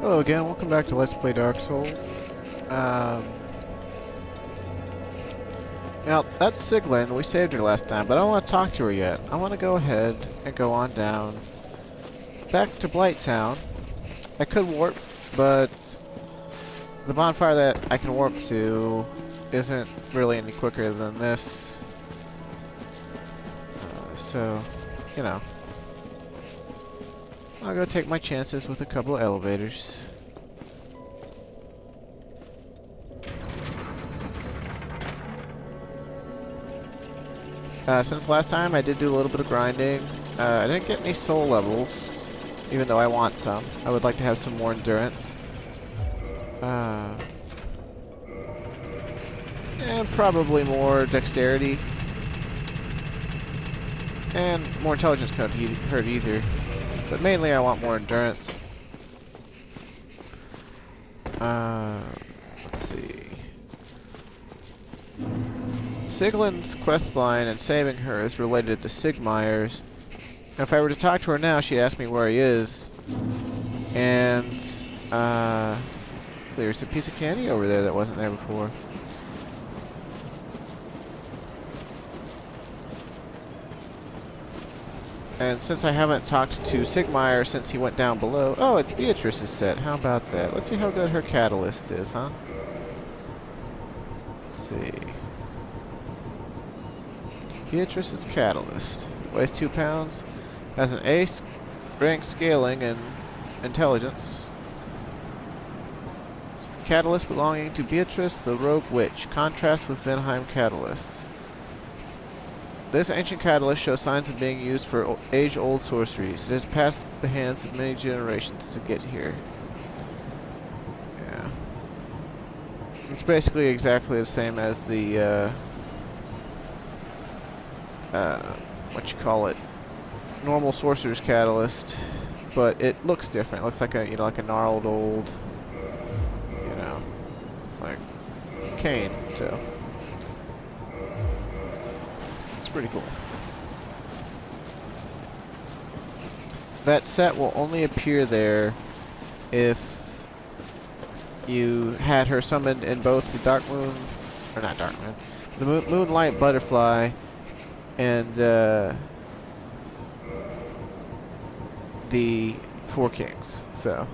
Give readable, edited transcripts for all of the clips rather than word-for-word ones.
Hello again, welcome back to Let's Play Dark Souls. Now, that's Siglin. We saved her last time, but I don't want to talk to her yet. I want to go ahead and go on down back to Blighttown. I could warp, but the bonfire that I can warp to isn't really any quicker than this. So, you know. I'll go take my chances with a couple of elevators. Since last time, I did do a little bit of grinding. I didn't get any soul levels, even though I want some. I would like to have some more endurance. And probably more dexterity. And more intelligence couldn't hurt either. But mainly I want more endurance. Let's see. Siglin's questline and saving her is related to Sigmire's. If I were to talk to her now, she'd ask me where he is. And, there's a piece of candy over there that wasn't there before. And since I haven't talked to Sigmire since he went down below... Oh, it's Beatrice's set. How about that? Let's see how good her catalyst is, huh? Let's see. Beatrice's catalyst. Weighs 2 pounds. Has an A rank scaling and intelligence. Catalyst belonging to Beatrice, the Rogue Witch. Contrast with Vinheim catalysts. This ancient catalyst shows signs of being used for age-old sorceries. It has passed the hands of many generations to get here. Yeah. It's basically exactly the same as the, normal sorcerer's catalyst, but it looks different. It looks like a, like a gnarled old, like cane, so. Pretty cool. That set will only appear there if you had her summoned in both the Dark Moon, or not Dark Moon, the Moonlight Butterfly and the Four Kings. So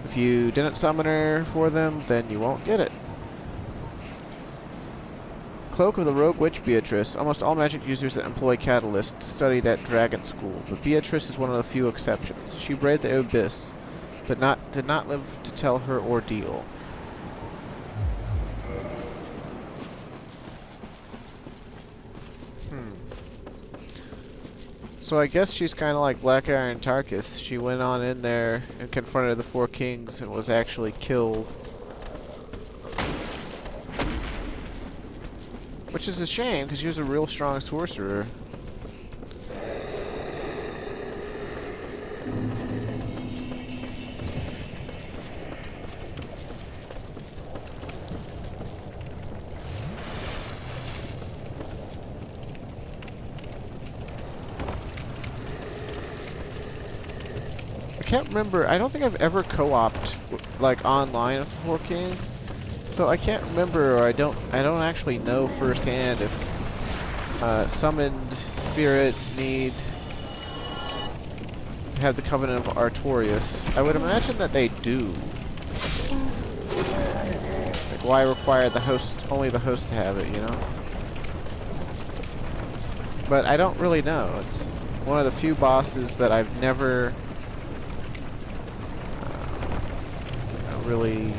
if you didn't summon her for them, then you won't get it. Cloak of the Rogue Witch Beatrice. Almost all magic users that employ catalysts studied at Dragon School, but Beatrice is one of the few exceptions. She braved the abyss, but did not live to tell her ordeal. So I guess she's kind of like Black Iron Tarkus. She went on in there and confronted the Four Kings and was actually killed. Which is a shame, because she was a real strong sorcerer. I can't remember. I don't think I've ever co-opted, like, online with Four Kings. So I can't remember, or I don't actually know firsthand if summoned spirits need to have the Covenant of Artorias. I would imagine that they do. Like, why require the host, only the host to have it, you know? But I don't really know. It's one of the few bosses that I've never really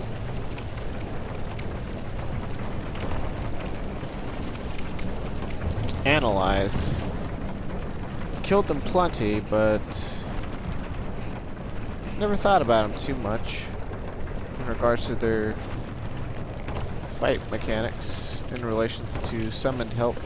analyzed. Killed them plenty, but never thought about them too much in regards to their fight mechanics in relations to summoned help.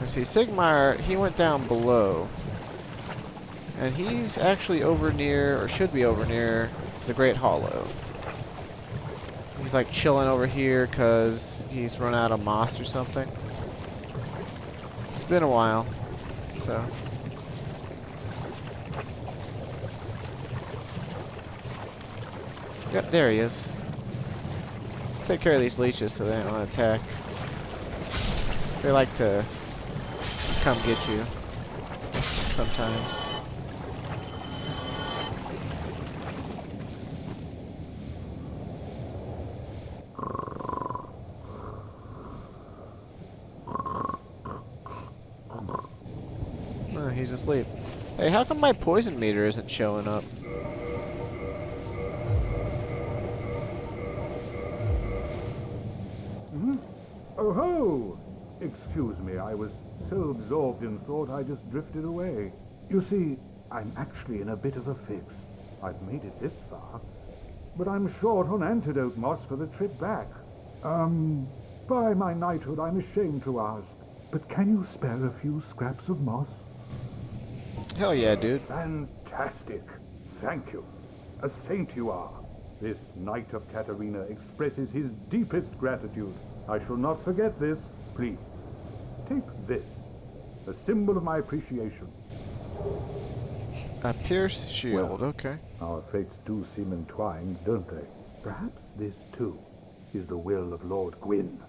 Let's see, Sigmar, he went down below. And he's actually over near, or should be over near, the Great Hollow. He's like chilling over here because he's run out of moss or something. It's been a while, so. Yep, there he is. Let's take care of these leeches so they don't attack. They like to come get you sometimes. Oh, he's asleep. Hey, how come my poison meter isn't showing up? Oh ho! Excuse me, I was so absorbed in thought I just drifted away. You see, I'm actually in a bit of a fix. I've made it this far, but I'm short on antidote moss for the trip back. By my knighthood, I'm ashamed to ask, but can you spare a few scraps of moss? Hell yeah, dude. Fantastic. Thank you. A saint you are. This knight of Catarina expresses his deepest gratitude. I shall not forget this. Please, take this, a symbol of my appreciation. A pierced shield, Well, okay. Our fates do seem entwined, don't they? Perhaps this, too, is the will of Lord Gwyn.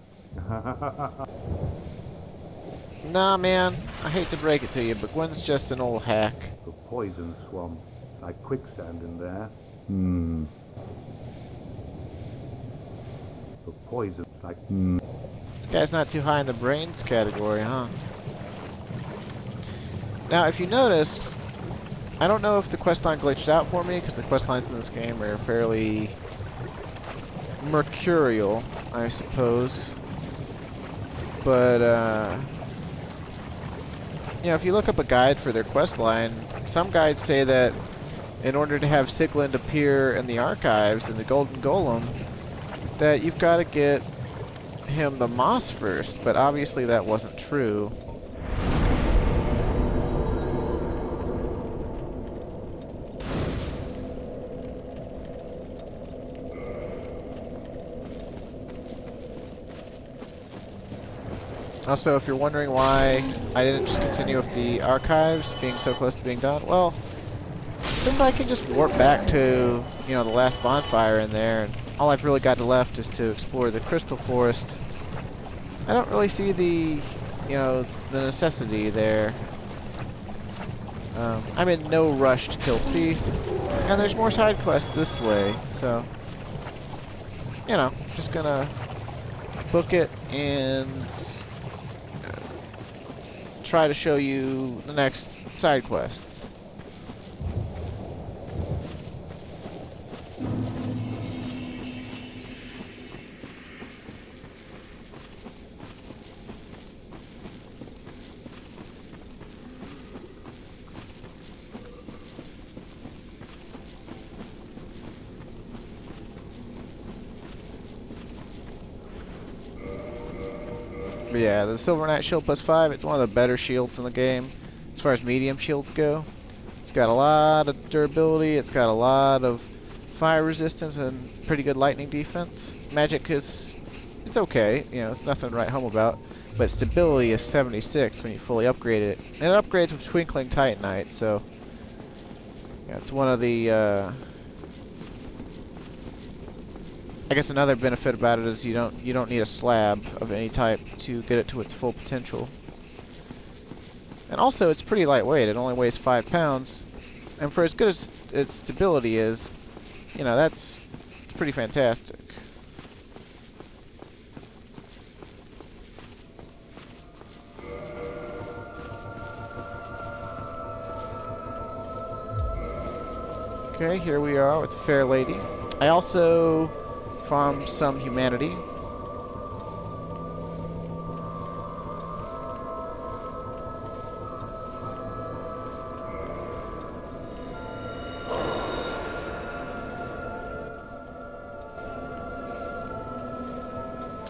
Nah, man. I hate to break it to you, but Gwen's just an old hack. The poison swamp, like quicksand in there. The poison, like This guy's not too high in the brains category, huh? Now, if you noticed, I don't know if the questline glitched out for me, because the questlines in this game are fairly mercurial, I suppose. But, you know, if you look up a guide for their questline, some guides say that in order to have Sigland appear in the archives in the Golden Golem, that you've got to get him the moss first, but obviously that wasn't true. Also, if you're wondering why I didn't just continue with the archives being so close to being done, well, then I can just warp back to, you know, the last bonfire in there, and all I've really got left is to explore the Crystal Forest. I don't really see the, you know, the necessity there. I'm in no rush to kill Seath, and there's more side quests this way, so, you know, just gonna book it and try to show you the next side quests. But yeah, the Silver Knight Shield +5, it's one of the better shields in the game as far as medium shields go. It's got a lot of durability, it's got a lot of fire resistance and pretty good lightning defense. Magic is, it's okay, you know, it's nothing to write home about, but stability is 76 when you fully upgrade it. And it upgrades with Twinkling Titanite, so yeah, it's one of the I guess another benefit about it is you don't need a slab of any type to get it to its full potential. And also, it's pretty lightweight. It only weighs 5 pounds, and for as good as its stability is, you know, it's pretty fantastic. Okay, here we are with the Fair Lady. I also farm some humanity.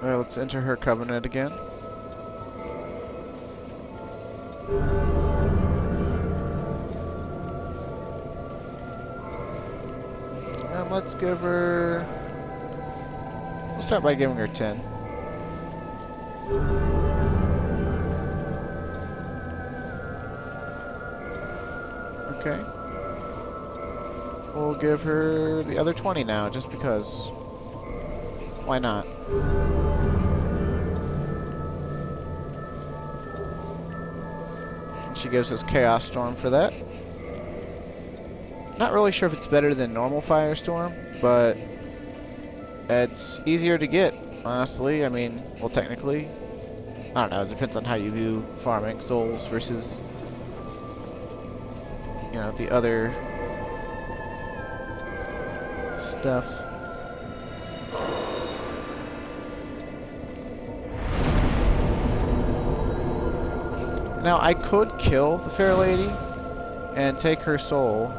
Alright, let's enter her covenant again. And let's give her... We'll start by giving her 10. Okay. We'll give her the other 20 now, just because. Why not? And she gives us Chaos Storm for that. Not really sure if it's better than normal Firestorm, but it's easier to get, honestly. I mean, well, technically. I don't know, it depends on how you view farming souls versus, you know, the other stuff. Now, I could kill the fair lady and take her soul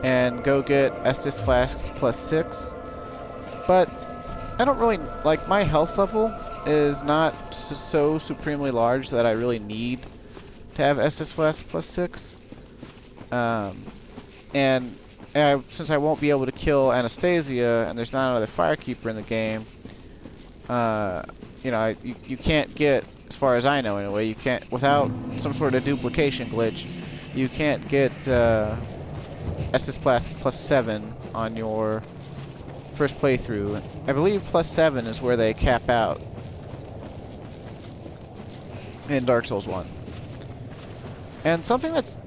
and go get Estus Flasks +6, but I don't really, like, my health level is not so supremely large that I really need to have Estus Flask +6. And since I won't be able to kill Anastasia, and there's not another Firekeeper in the game, you know, you can't get, as far as I know anyway, you can't, without some sort of duplication glitch, you can't get Estus Flask +7 on your first playthrough. I believe +7 is where they cap out in Dark Souls 1. And something that's,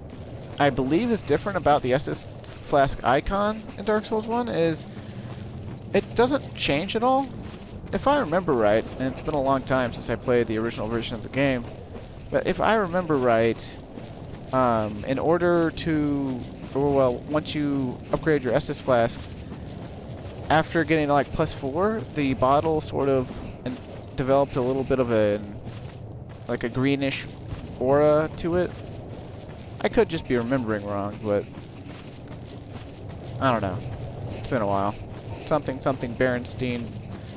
I believe, is different about the Estus Flask icon in Dark Souls 1 is it doesn't change at all. If I remember right, and it's been a long time since I played the original version of the game, but if I remember right, in order to, or well, once you upgrade your Estus Flasks, after getting like +4, the bottle sort of developed a little bit of a greenish aura to it. I could just be remembering wrong, but I don't know. It's been a while. Something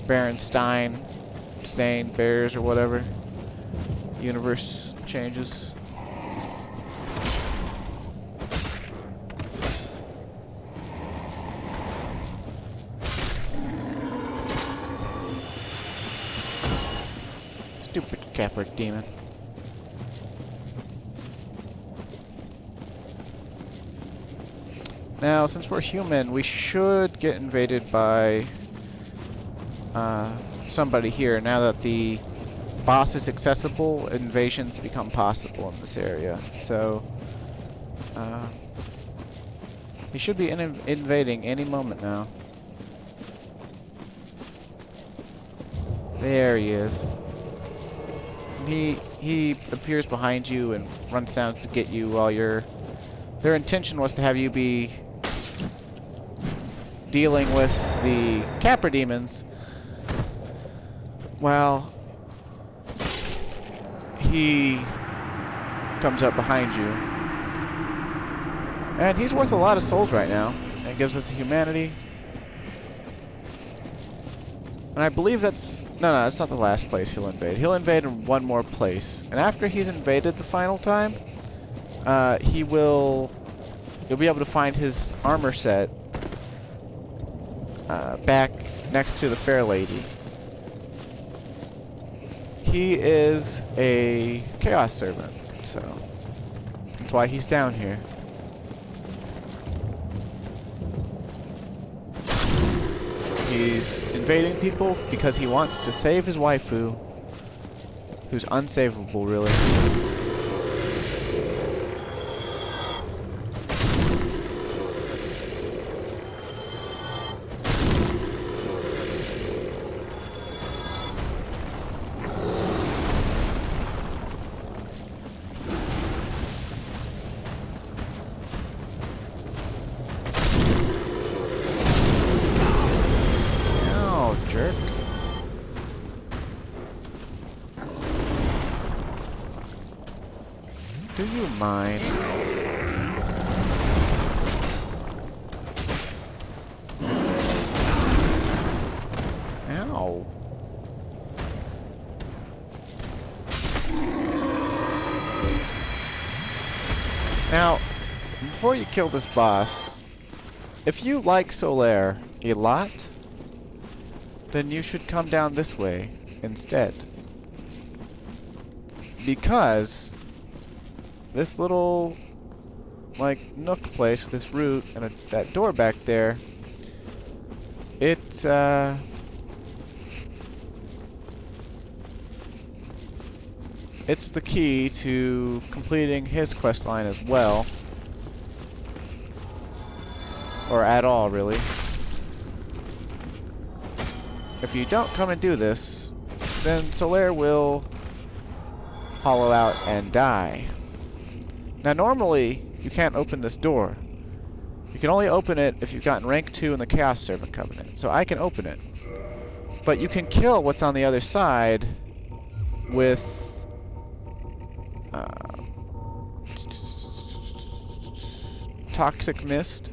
Berenstein, Stain, Bears, or whatever. Universe changes. Stupid Capra demon. Now, since we're human, we should get invaded by somebody here. Now that the boss is accessible, invasions become possible in this area. So, he should be invading any moment now. There he is. He appears behind you and runs down to get you while you're... Their intention was to have you be dealing with the Capra demons while he comes up behind you. And he's worth a lot of souls right now. And gives us a humanity. And I believe that's... No, that's not the last place he'll invade. He'll invade in one more place. And after he's invaded the final time, you'll be able to find his armor set back next to the Fair Lady. He is a Chaos Servant, so that's why he's down here. He's invading people because he wants to save his waifu, who's unsavable, really. Jerk. Do you mind? Ow. Now, before you kill this boss, if you like Solaire a lot, then you should come down this way instead. Because this little, like, nook place with this root and that door back there, it's the key to completing his questline as well. Or at all, really. If you don't come and do this, then Solaire will hollow out and die. Now normally, you can't open this door. You can only open it if you've gotten rank 2 in the Chaos Servant Covenant. So I can open it. But you can kill what's on the other side with Toxic Mist.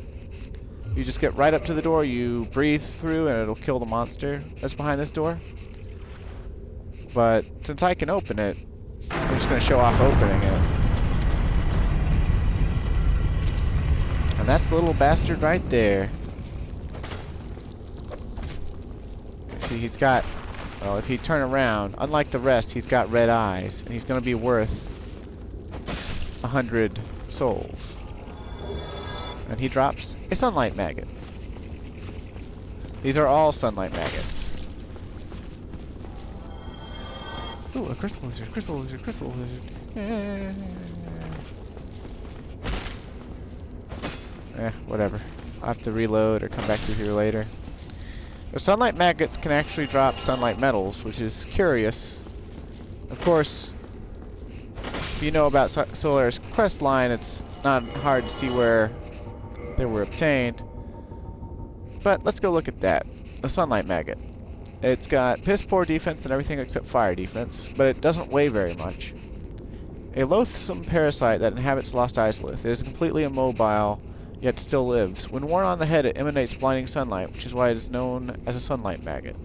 You just get right up to the door, you breathe through, and it'll kill the monster that's behind this door. But since I can open it, I'm just going to show off opening it. And that's the little bastard right there. See, he's got... Well, if he turn around, unlike the rest, he's got red eyes, and he's going to be worth 100 souls. And he drops a sunlight maggot. These are all sunlight maggots. Ooh, a crystal lizard, crystal lizard, crystal lizard. Whatever. I'll have to reload or come back to here later. The sunlight maggots can actually drop sunlight metals, which is curious. Of course, if you know about Solaire's quest line, it's not hard to see where they were obtained. But let's go look at that. The sunlight maggot. It's got piss poor defense and everything except fire defense, but it doesn't weigh very much. A loathsome parasite that inhabits Lost Islith. It is completely immobile, yet still lives. When worn on the head, it emanates blinding sunlight, which is why it is known as a sunlight maggot.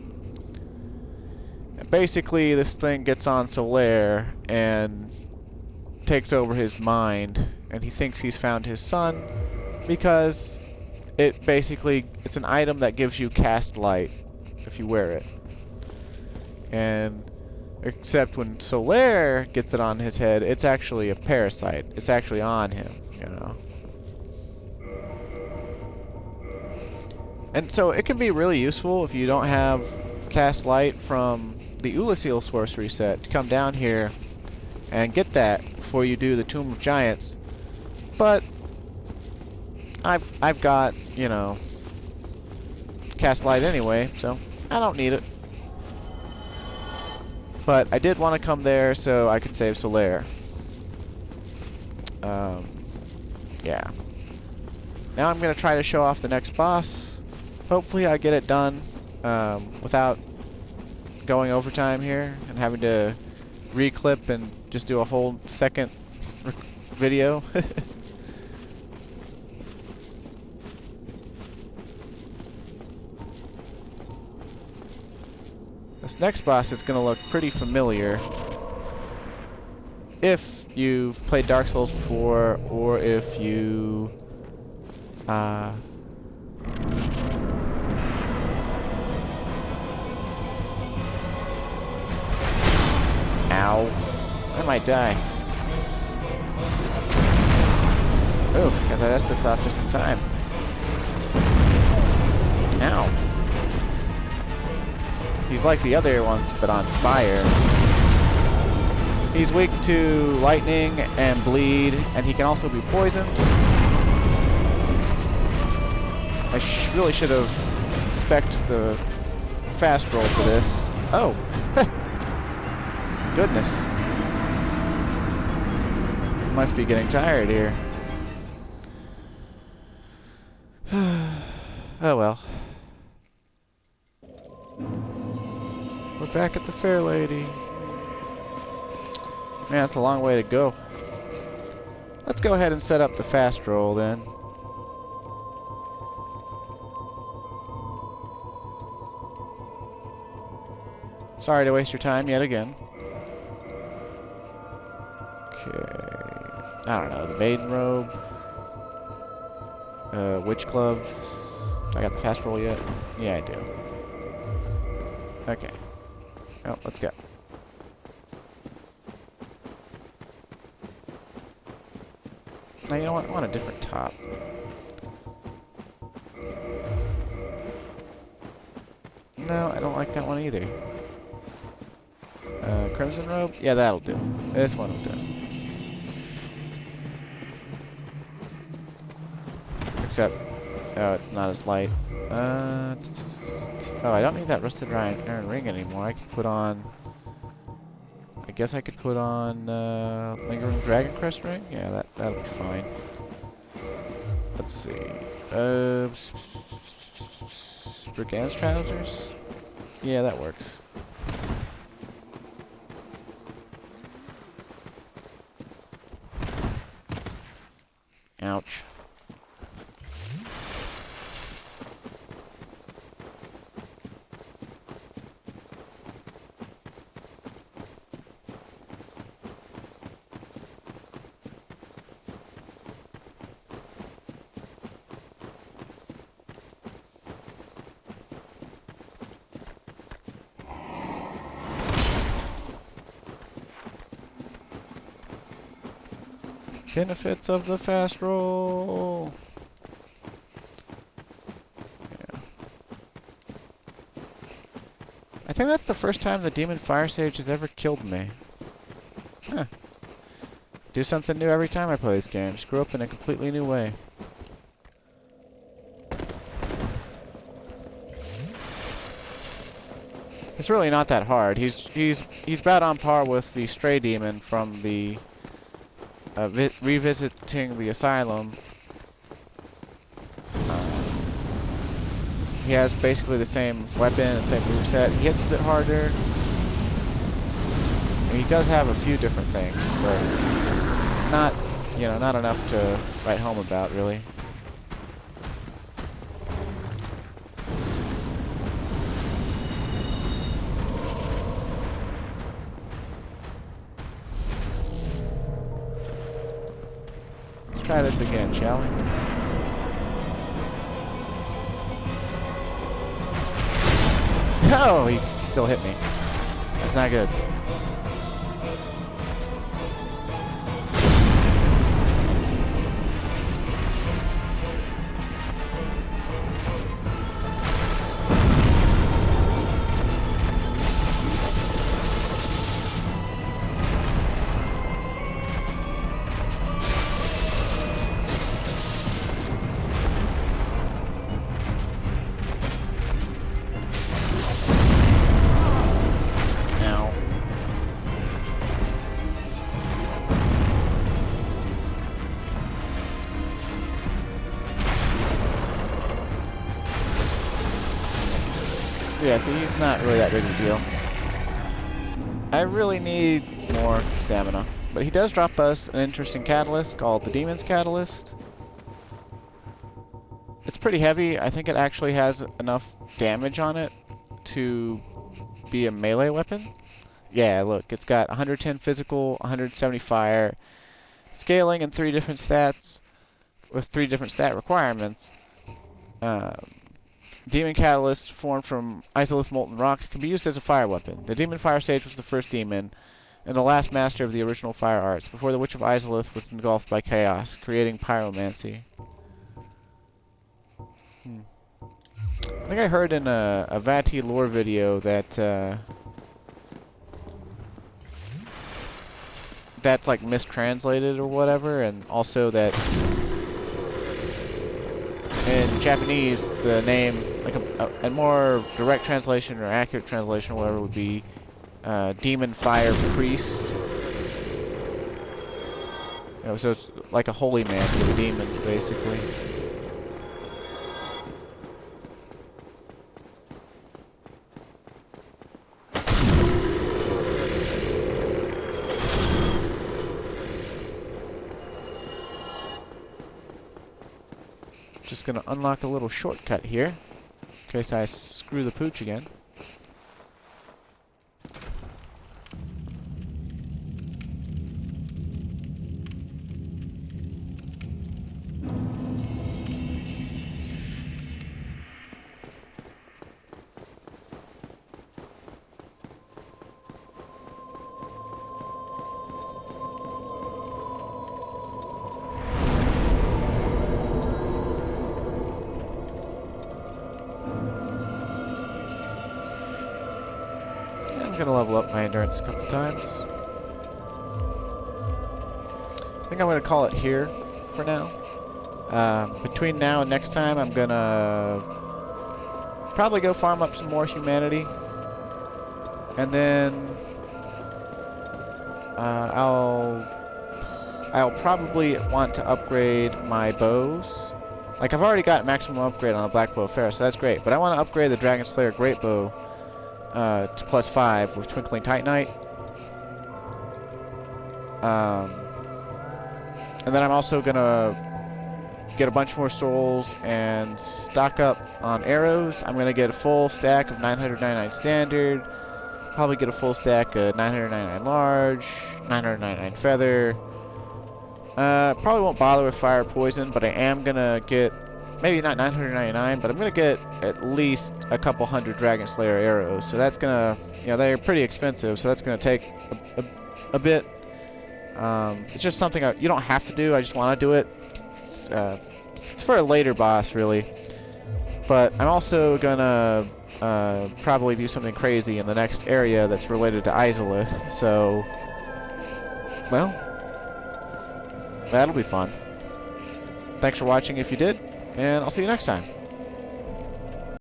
And basically, this thing gets on Solaire and takes over his mind, and he thinks he's found his son, because it's an item that gives you cast light if you wear it. And except when Solaire gets it on his head, it's actually a parasite. It's actually on him, you know. And so it can be really useful if you don't have cast light from the Ulasil sorcery set to come down here and get that before you do the Tomb of Giants. But I've got, you know, cast light anyway, so I don't need it. But I did want to come there so I could save Solaire. Yeah. Now I'm going to try to show off the next boss. Hopefully I get it done without going overtime here and having to reclip and just do a whole second video. This next boss is going to look pretty familiar if you've played Dark Souls before, or if you ow, I might die. Oh, got that Estus off just in time. Ow. He's like the other ones, but on fire. He's weak to lightning and bleed, and he can also be poisoned. I really should have spec'd the fast roll for this. Oh! Goodness. Must be getting tired here. Oh well. We're back at the Fair Lady. Man, it's a long way to go. Let's go ahead and set up the fast roll then. Sorry to waste your time yet again. Okay. I don't know, the maiden robe, witch gloves. Do I got the fast roll yet? Yeah, I do. Okay. Oh, let's go. Now, you know what? I want a different top. No, I don't like that one either. Crimson robe? Yeah, that'll do. This one will do. Except, oh, it's not as light. Oh, I don't need that rusted iron ring anymore. I could put on... I guess I could put on, Lingering Dragon Crest ring? Yeah, that'll be fine. Let's see. Brigand's trousers? Yeah, that works. Ouch. Benefits of the fast roll. Yeah. I think that's the first time the Demon Firesage has ever killed me. Huh. Do something new every time I play this game. Screw up in a completely new way. It's really not that hard. He's about on par with the Stray Demon from the revisiting the asylum. He has basically the same weapon and same moveset. He hits a bit harder. And he does have a few different things, but not, you know, not enough to write home about, really. Let's try this again, shall we? Oh, he still hit me. That's not good. Yeah, so he's not really that big of a deal. I really need more stamina. But he does drop us an interesting catalyst called the Demon's Catalyst. It's pretty heavy. I think it actually has enough damage on it to be a melee weapon. Yeah, look, it's got 110 physical, 170 fire, scaling in 3 different stats with 3 different stat requirements. Demon Catalyst, formed from Isolith Molten Rock, can be used as a fire weapon. The Demon Firesage was the first demon, and the last master of the original fire arts, before the Witch of Isolith was engulfed by chaos, creating pyromancy. I think I heard in a Vati lore video that that's like mistranslated or whatever, and also that in Japanese the name, like a more direct translation or accurate translation or whatever, would be Demon Fire Priest. You know, so it's like a holy man for the demons, basically. Just gonna unlock a little shortcut here, in case I screw the pooch again. gonna level up my endurance a couple times. I think I'm gonna call it here for now. Between now and next time, I'm gonna probably go farm up some more humanity, and then I'll probably want to upgrade my bows. Like, I've already got maximum upgrade on the Black Bow of Pharaoh, so that's great. But I want to upgrade the Dragon Slayer Great Bow to +5 with Twinkling Titanite. And then I'm also gonna get a bunch more souls and stock up on arrows. I'm gonna get a full stack of 999 standard, probably get a full stack of 999 large, 999 feather. Probably won't bother with fire poison, but I am gonna get, maybe not 999, but I'm gonna get at least a couple hundred Dragon Slayer arrows. So that's gonna, you know, they're pretty expensive, so that's gonna take a bit. It's just something you don't have to do. I just want to do it. It's for a later boss, really. But I'm also gonna probably do something crazy in the next area that's related to Izalith. So, well, that'll be fun. Thanks for watching if you did, and I'll see you next time.